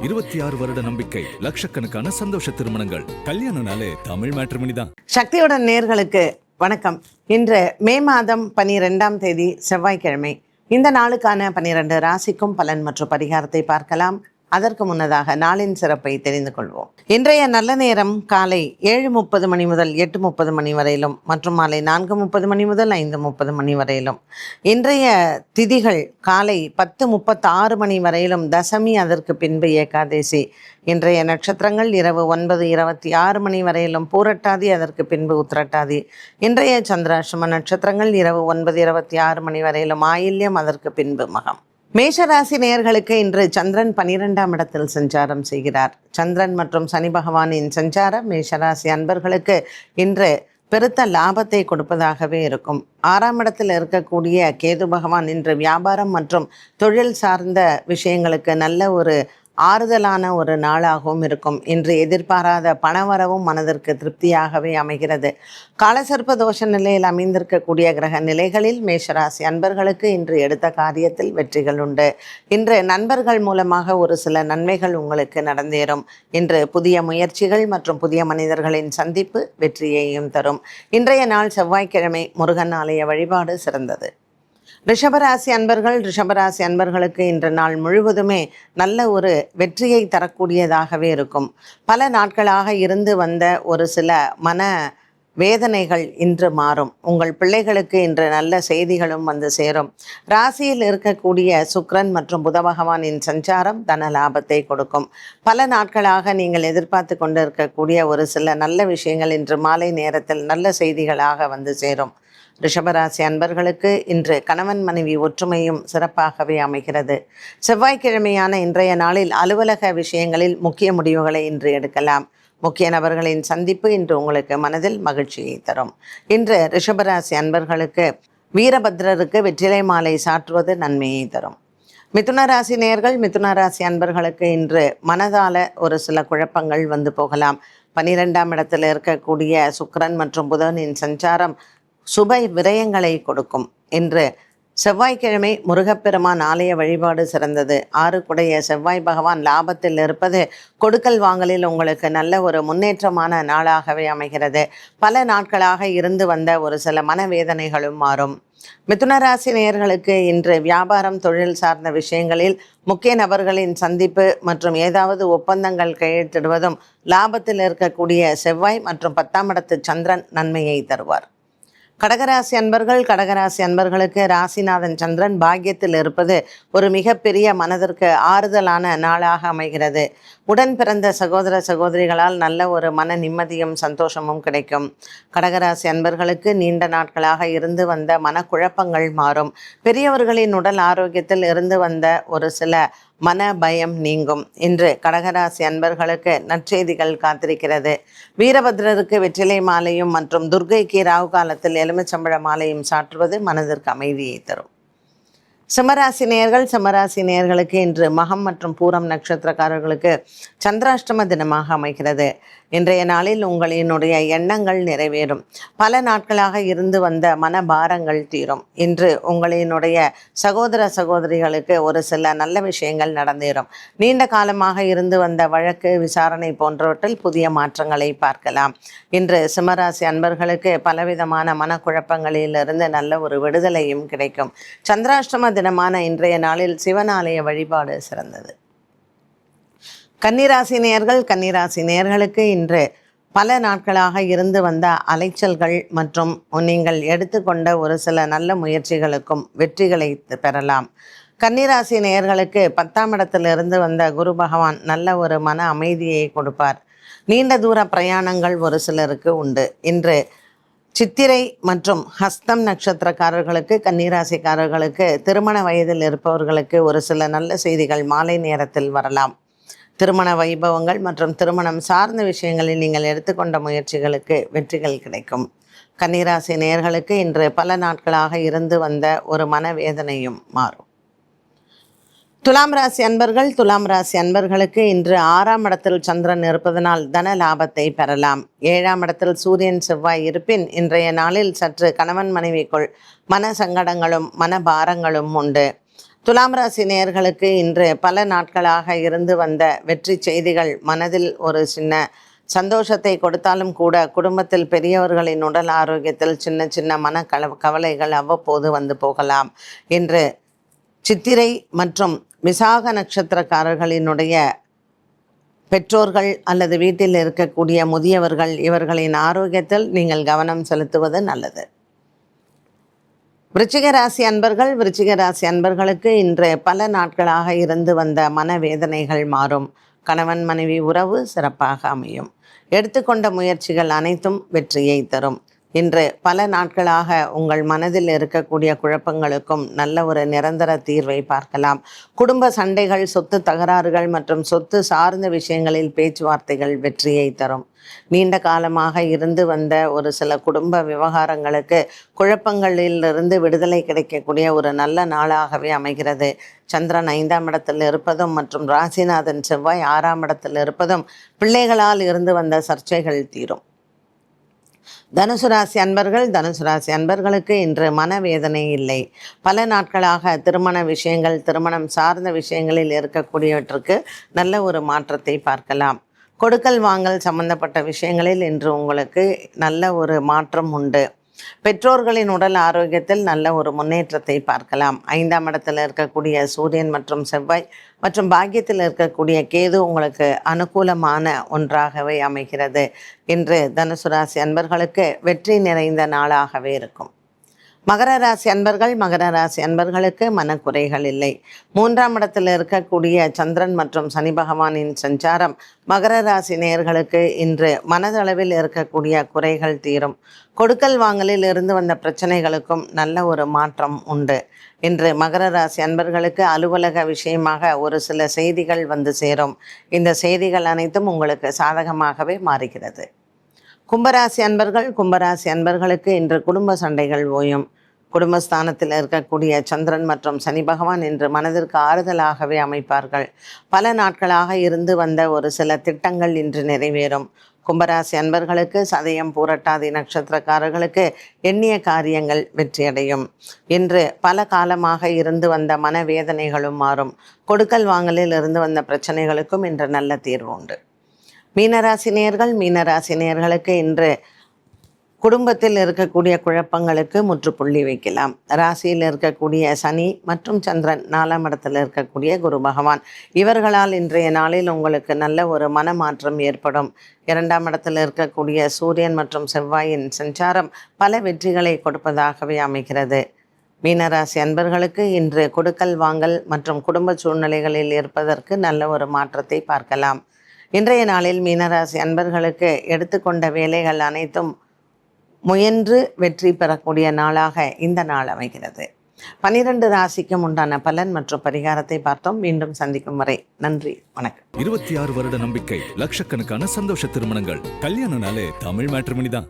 26 வருட நம்பிக்கை, லட்சக்கணக்கான சந்தோஷ திருமணங்கள். கல்யாணம்னாலே தமிழ் மேட்ரிமோனி தான். சக்தியுடன் நேர்களுக்கு வணக்கம். இன்று மே மாதம் 12ஆம் தேதி செவ்வாய்க்கிழமை. இந்த நாளுக்கான 12 ராசிக்கும் பலன் மற்றும் பரிகாரத்தை பார்க்கலாம். அதற்கு முன்னதாக நாளின் சிறப்பை தெரிந்து கொள்வோம். இன்றைய நல்ல நேரம் காலை 7:30 மணி முதல் 8:30 மணி வரையிலும் மற்றும் மாலை 4:30 மணி முதல் 5:30 மணி வரையிலும். இன்றைய திதிகள் காலை 10:36 மணி வரையிலும், தசமி அதற்கு பின்பு ஏகாதேசி. இன்றைய நட்சத்திரங்கள் இரவு 9:26 மணி வரையிலும் பூரட்டாதி, அதற்கு பின்பு உத்திரட்டாதி. இன்றைய சந்திராஷ்டம நட்சத்திரங்கள் இரவு 9:26 மணி வரையிலும் ஆயில்யம், அதற்கு பின்பு மகம். மேஷராசி நேயர்களுக்கு இன்று சந்திரன் 12ஆம் இடத்தில் சஞ்சாரம் செய்கிறார். சந்திரன் மற்றும் சனி பகவானின் சஞ்சாரம் மேஷராசி அன்பர்களுக்கு இன்று பெருத்த லாபத்தை கொடுப்பதாகவே இருக்கும். 6ஆம் இடத்தில் இருக்கக்கூடிய கேது பகவான் இன்று வியாபாரம் மற்றும் தொழில் சார்ந்த விஷயங்களுக்கு நல்ல ஒரு ஆறுதலான ஒரு நாளாகவும் இருக்கும். இன்று எதிர்பாராத பணவரவும் மனதிற்கு திருப்தியாகவே அமைகிறது. காலசர்ப்ப தோஷ நிலையில் அமைந்திருக்கக்கூடிய கிரக நிலைகளில் மேஷராசி அன்பர்களுக்கு இன்று எடுத்த காரியத்தில் வெற்றிகள் உண்டு. இன்று நண்பர்கள் மூலமாக ஒரு சில நன்மைகள் உங்களுக்கு நடந்தேறும். இன்று புதிய முயற்சிகள் மற்றும் புதிய மனிதர்களின் சந்திப்பு வெற்றியையும் தரும். இன்றைய நாள் செவ்வாய்க்கிழமை, முருகன் ஆலய வழிபாடு சிறந்தது. ரிஷபராசி அன்பர்களுக்கு இன்று நாள் முழுவதுமே நல்ல ஒரு வெற்றியை தரக்கூடியதாகவே இருக்கும். பல நாட்களாக இருந்து வந்த ஒரு சில மன வேதனைகள் இன்று மாறும். உங்கள் பிள்ளைகளுக்கு இன்று நல்ல செய்திகளும் வந்து சேரும். ராசியில் இருக்கக்கூடிய சுக்கிரன் மற்றும் புத பகவானின் சஞ்சாரம் தன லாபத்தை கொடுக்கும். பல நாட்களாக நீங்கள் எதிர்பார்த்து கொண்டு இருக்கக்கூடிய ஒரு சில நல்ல விஷயங்கள் இன்று மாலை நேரத்தில் நல்ல செய்திகளாக வந்து சேரும். ரிஷபராசி அன்பர்களுக்கு இன்று கணவன் மனைவி ஒற்றுமையும் சிறப்பாகவே அமைகிறது. செவ்வாய்க்கிழமையான இன்றைய நாளில் அலுவலக விஷயங்களில் முக்கிய முடிவுகளை இன்று எடுக்கலாம். முக்கிய நபர்களின் சந்திப்பு இன்று உங்களுக்கு மனதில் மகிழ்ச்சியை தரும். இன்று ரிஷபராசி அன்பர்களுக்கு வீரபத்ரருக்கு வெற்றிலை மாலை சாற்றுவது நன்மையை தரும். மிதுனராசி நேயர்கள், மிதுனராசி அன்பர்களுக்கு இன்று மனதால ஒரு சில குழப்பங்கள் வந்து போகலாம். 12ஆம் இடத்தில் இருக்கக்கூடிய சுக்கிரன் மற்றும் புதனின் சஞ்சாரம் சுப விரயங்களை கொடுக்கும். இன்று செவ்வாய்க்கிழமை, முருகப்பெருமான் ஆலய வழிபாடு சிறந்தது. 6 செவ்வாய் பகவான் லாபத்தில் இருப்பது கொடுக்கல் வாங்கலில் உங்களுக்கு நல்ல ஒரு முன்னேற்றமான நாளாகவே அமைகிறது. பல நாட்களாக இருந்து வந்த ஒரு சில மனவேதனைகளும் மாறும். மிதுனராசி நேயர்களுக்கு இன்று வியாபாரம் தொழில் சார்ந்த விஷயங்களில் முக்கிய நபர்களின் சந்திப்பு மற்றும் ஏதாவது ஒப்பந்தங்கள் கையெழுத்திடுவதும், லாபத்தில் இருக்கக்கூடிய செவ்வாய் மற்றும் 10ஆம் இடத்து சந்திரன் நன்மையை தருவார். கடகராசி அன்பர்களுக்கு ராசிநாதன் சந்திரன் பாக்கியத்தில் இருப்பது ஒரு மிகப்பெரிய மனதிற்கு ஆறுதலான நாளாக அமைகிறது. உடன் பிறந்த சகோதர சகோதரிகளால் நல்ல ஒரு மன நிம்மதியும் சந்தோஷமும் கிடைக்கும். கடகராசி அன்பர்களுக்கு நீண்ட நாட்களாக இருந்து வந்த மனக்குழப்பங்கள் மாறும். பெரியவர்களின் உடல் ஆரோக்கியத்தில் இருந்து வந்த ஒரு சில மன பயம் நீங்கும். இன்று கடகராசி அன்பர்களுக்கு நற்செய்திகள் காத்திருக்கிறது. வீரபத்ரருக்கு வெற்றிலை மாலையும் மற்றும் துர்க்கைக்கு ராகு காலத்தில் எலுமிச்சம்பழ மாலையும் சாற்றுவது மனதிற்கு அமைதியை தரும். சிம்மராசி நேயர்களுக்கு இன்று மகம் மற்றும் பூரம் நட்சத்திரக்காரர்களுக்கு சந்திராஷ்டம தினமாக அமைகிறது. இன்றைய நாளில் உங்களினுடைய எண்ணங்கள் நிறைவேறும். பல நாட்களாக இருந்து வந்த மனபாரங்கள் தீரும். இன்று உங்களினுடைய சகோதர சகோதரிகளுக்கு ஒரு சில நல்ல விஷயங்கள் நடந்தேறும். நீண்ட காலமாக இருந்து வந்த வழக்கு விசாரணை போன்றவற்றில் புதிய மாற்றங்களை பார்க்கலாம். இன்று சிம்மராசி அன்பர்களுக்கு பலவிதமான மனக்குழப்பங்களிலிருந்து நல்ல ஒரு விடுதலையும் கிடைக்கும். சந்திராஷ்டம தினமான இன்றைய நாளில் சிவனாலய வழிபாடு சிறந்தது. கன்னிராசி நேயர்களுக்கு இன்று பல நாட்களாக இருந்து வந்த அலைச்சல்கள் மற்றும் நீங்கள் எடுத்துக்கொண்ட ஒரு சில நல்ல முயற்சிகளுக்கும் வெற்றிகளை பெறலாம். கன்னிராசி நேயர்களுக்கு 10ஆம் இடத்திலிருந்து வந்த குரு பகவான் நல்ல ஒரு மன அமைதியை கொடுப்பார். நீண்ட தூர பிரயாணங்கள் ஒரு சிலருக்கு உண்டு. இன்று சித்திரை மற்றும் ஹஸ்தம் நட்சத்திரக்காரர்களுக்கு, கன்னிராசிக்காரர்களுக்கு, திருமண வயதில் இருப்பவர்களுக்கு ஒரு சில நல்ல செய்திகள் மாலை நேரத்தில் வரலாம். திருமண வைபவங்கள் மற்றும் திருமணம் சார்ந்த விஷயங்களில் நீங்கள் எடுத்துக்கொண்ட முயற்சிகளுக்கு வெற்றிகள் கிடைக்கும். கன்னிராசி நேயர்களுக்கு இன்று பல நாட்களாக இருந்து வந்த ஒரு மனவேதனையும் மாறும். துலாம் ராசி அன்பர்களுக்கு இன்று 6ஆம் இடத்தில் சந்திரன் இருப்பதனால் தன லாபத்தை பெறலாம். 7ஆம் இடத்தில் சூரியன் செவ்வாய் இருப்பின் இன்றைய நாளில் சற்று கணவன் மனைவிக்குள் மன சங்கடங்களும் மனபாரங்களும் உண்டு. துலாம் ராசி நேயர்களுக்கு இன்று பல நாட்களாக இருந்து வந்த வெற்றி செய்திகள் மனதில் ஒரு சின்ன சந்தோஷத்தை கொடுத்தாலும் கூட குடும்பத்தில் பெரியவர்களின் உடல் ஆரோக்கியத்தில் சின்ன சின்ன கவலைகள் அவ்வப்போது வந்து போகலாம். இன்று சித்திரை மற்றும் விசாக நட்சத்திரக்காரர்களினுடைய பெற்றோர்கள் அல்லது வீட்டில் இருக்கக்கூடிய முதியவர்கள் இவர்களின் ஆரோக்கியத்தில் நீங்கள் கவனம் செலுத்துவது நல்லது. விருச்சிக ராசி அன்பர்களுக்கு இன்று பல நாட்களாக இருந்து வந்த மனவேதனைகள் மாறும். கணவன் மனைவி உறவு சிறப்பாக அமையும். எடுத்துக்கொண்ட முயற்சிகள் அனைத்தும் வெற்றியை தரும். இன்று பல நாட்களாக உங்கள் மனதில் இருக்கக்கூடிய குழப்பங்களுக்கும் நல்ல ஒரு நிரந்தர தீர்வை பார்க்கலாம். குடும்ப சண்டைகள், சொத்து தகராறுகள் மற்றும் சொத்து சார்ந்த விஷயங்களில் பேச்சுவார்த்தைகள் வெற்றியை தரும். நீண்ட காலமாக இருந்து வந்த ஒரு சில குடும்ப விவகாரங்களுக்கு குழப்பங்களிலிருந்து விடுதலை கிடைக்கக்கூடிய ஒரு நல்ல நாளாகவே அமைகிறது. சந்திரன் 5ஆம் இடத்தில் இருப்பதும் மற்றும் ராசிநாதன் செவ்வாய் 6ஆம் இடத்தில் இருப்பதும் பிள்ளைகளால் இருந்து வந்த சர்ச்சைகள் தீரும். தனுசு ராசி அன்பர்களுக்கு இன்று மனவேதனை இல்லை. பல நாட்களாக திருமண விஷயங்கள், திருமணம் சார்ந்த விஷயங்களில் இருக்கக்கூடியவற்றுக்கு நல்ல ஒரு மாற்றத்தை பார்க்கலாம். கொடுக்கல் வாங்கல் சம்பந்தப்பட்ட விஷயங்களில் இன்று உங்களுக்கு நல்ல ஒரு மாற்றம் உண்டு. பெற்றோர்களின் உடல் ஆரோக்கியத்தில் நல்ல ஒரு முன்னேற்றத்தை பார்க்கலாம். 5ஆம் இடத்தில் இருக்கக்கூடிய சூரியன் மற்றும் செவ்வாய் மற்றும் பாக்கியத்தில் இருக்கக்கூடிய கேது உங்களுக்கு அனுகூலமான ஒன்றாகவே அமைகிறது. இன்று தனுசு ராசி அன்பர்களுக்கு வெற்றி நிறைந்த நாளாகவே இருக்கும். மகர ராசி அன்பர்களுக்கு மனக்குறைகள் இல்லை. 3ஆம் இடத்தில் இருக்கக்கூடிய சந்திரன் மற்றும் சனி பகவானின் சஞ்சாரம் மகர ராசி நேயர்களுக்கு இன்று மனதளவில் இருக்கக்கூடிய குறைகள் தீரும். கொடுக்கல் வாங்கலில் இருந்து வந்த பிரச்சனைகளுக்கும் நல்ல ஒரு மாற்றம் உண்டு. இன்று மகர ராசி அன்பர்களுக்கு அலுவலக விஷயமாக ஒரு சில செய்திகள் வந்து சேரும். இந்த செய்திகள் அனைத்தும் உங்களுக்கு சாதகமாகவே மாறுகிறது. கும்பராசி அன்பர்களுக்கு இன்று குடும்ப சண்டைகள் ஓயும். குடும்பஸ்தானத்தில் இருக்கக்கூடிய சந்திரன் மற்றும் சனி பகவான் இன்று மனதிற்கு ஆறுதலாகவே அமைப்பார்கள். பல நாட்களாக இருந்து வந்த ஒரு சில திட்டங்கள் இன்று நிறைவேறும். கும்பராசி அன்பர்களுக்கு சதயம் பூரட்டாதி நட்சத்திரக்காரர்களுக்கு எண்ணிய காரியங்கள் வெற்றியடையும். இன்று பல காலமாக இருந்து வந்த மனவேதனைகளும் மாறும். கொடுக்கல் வாங்கலில் இருந்து வந்த பிரச்சனைகளுக்கும் இன்று நல்ல தீர்வு உண்டு. மீனராசி நேயர்களுக்கு இன்று குடும்பத்தில் இருக்கக்கூடிய குழப்பங்களுக்கு முற்றுப்புள்ளி வைக்கலாம். ராசியில் இருக்கக்கூடிய சனி மற்றும் சந்திரன், 4ஆம் இடத்தில் இருக்கக்கூடிய குரு பகவான் இவர்களால் இன்றைய நாளில் உங்களுக்கு நல்ல ஒரு மனமாற்றம் ஏற்படும். 2ஆம் இடத்தில் இருக்கக்கூடிய சூரியன் மற்றும் செவ்வாயின் சஞ்சாரம் பல வெற்றிகளை கொடுப்பதாகவே அமைகிறது. மீனராசி அன்பர்களுக்கு இன்று கொடுக்கல் வாங்கல் மற்றும் குடும்ப சூழ்நிலைகளில் இருப்பதற்கு நல்ல ஒரு மாற்றத்தை பார்க்கலாம். இன்றைய நாளில் மீனராசி அன்பர்களுக்கு எடுத்துக்கொண்ட வேலைகள் அனைத்தும் முயன்று வெற்றி பெறக்கூடிய நாளாக இந்த நாள் அமைகிறது. 12 ராசிக்கும் உண்டான பலன் மற்றும் பரிகாரத்தை பார்த்தோம். மீண்டும் சந்திக்கும் வரை நன்றி, வணக்கம். 26 வருட நம்பிக்கை, லட்சக்கணக்கான சந்தோஷ திருமணங்கள். கல்யாணம்னாலே தமிழ் மேட்ரிமோனி தான்.